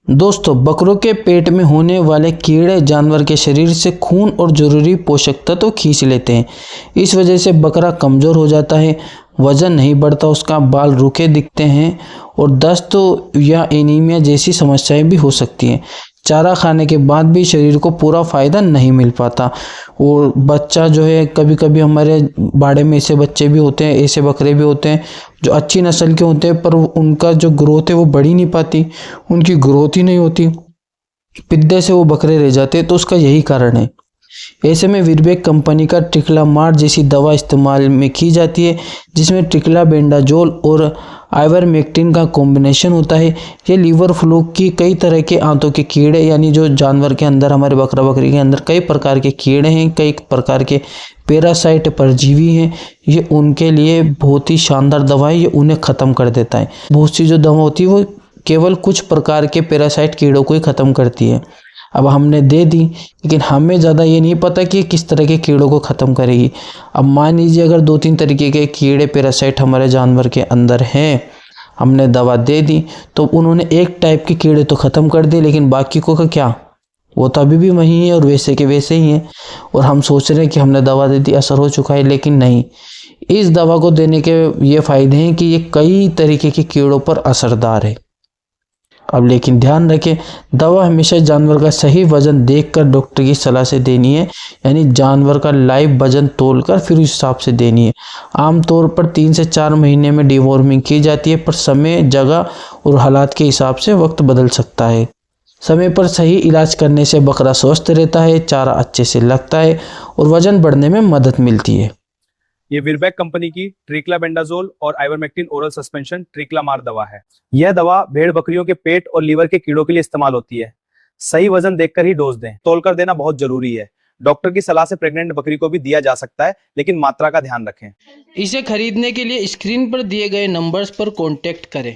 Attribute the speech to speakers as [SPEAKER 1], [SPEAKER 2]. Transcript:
[SPEAKER 1] दोस्तों, बकरों के पेट में होने वाले कीड़े जानवर के शरीर से खून और जरूरी पोषक तत्व खींच लेते हैं। इस वजह से बकरा कमज़ोर हो जाता है, वजन नहीं बढ़ता, उसका बाल रूखे दिखते हैं और दस्त या एनीमिया जैसी समस्याएं भी हो सकती हैं। चारा खाने के बाद भी शरीर को पूरा फ़ायदा नहीं मिल पाता और बच्चा जो है, कभी कभी हमारे बाड़े में ऐसे बच्चे भी होते हैं, ऐसे बकरे भी होते हैं जो अच्छी नस्ल के होते हैं, पर उनका जो ग्रोथ है वो बढ़ ही नहीं पाती, उनकी ग्रोथ ही नहीं होती, पिद्दे से वो बकरे रह जाते हैं। तो उसका यही कारण है। ऐसे में वीरबैक कंपनी का ट्रिक्लामार जैसी दवा इस्तेमाल में की जाती है, जिसमें ट्रिक्लाबेंडाजोल और आइवरमेक्टिन का कॉम्बिनेशन होता है। ये लीवर फ्लू की कई तरह के आंतों के कीड़े, यानी जो जानवर के अंदर, हमारे बकरा बकरी के अंदर कई प्रकार के कीड़े हैं, कई प्रकार के पैरासाइट परजीवी हैं, ये उनके लिए बहुत ही शानदार दवा है। ये उन्हें ख़त्म कर देता है। बहुत सी जो दवा होती है वो केवल कुछ प्रकार के पैरासाइट कीड़ों को ही ख़त्म करती है। अब हमने दे दी, लेकिन हमें ज़्यादा ये नहीं पता कि किस तरह के कीड़ों को ख़त्म करेगी। अब मान लीजिए अगर 2-3 तरीके के कीड़े पैरासाइट हमारे जानवर के अंदर हैं, हमने दवा दे दी तो उन्होंने एक टाइप के कीड़े तो ख़त्म कर दिए, लेकिन बाकी को का क्या, वो तो अभी भी वही है और वैसे के वैसे ही हैं। और हम सोच रहे हैं कि हमने दवा दे दी, असर हो चुका है, लेकिन नहीं। इस दवा को देने के ये फ़ायदे हैं कि ये कई तरीके के कीड़ों पर असरदार है। अब लेकिन ध्यान रखें, दवा हमेशा जानवर का सही वजन देखकर डॉक्टर की सलाह से देनी है, यानी जानवर का लाइव वजन तोलकर फिर उस हिसाब से देनी है। आमतौर पर 3 से 4 महीने में डिवॉर्मिंग की जाती है, पर समय, जगह और हालात के हिसाब से वक्त बदल सकता है। समय पर सही इलाज करने से बकरा स्वस्थ रहता है, चारा अच्छे से लगता है और वजन बढ़ने में मदद मिलती है।
[SPEAKER 2] ये वीरबैक कंपनी की ट्रिक्लाबेंडाजोल और आइवरमेक्टिन ओरल सस्पेंशन ट्रिक्लामार दवा है। यह दवा भेड़ बकरियों के पेट और लीवर के कीड़ों के लिए इस्तेमाल होती है। सही वजन देखकर ही डोज दें, तोलकर देना बहुत जरूरी है। डॉक्टर की सलाह से प्रेग्नेंट बकरी को भी दिया जा सकता है, लेकिन मात्रा का ध्यान रखें।
[SPEAKER 1] इसे खरीदने के लिए स्क्रीन पर दिए गए नंबर्स पर कॉन्टैक्ट करें।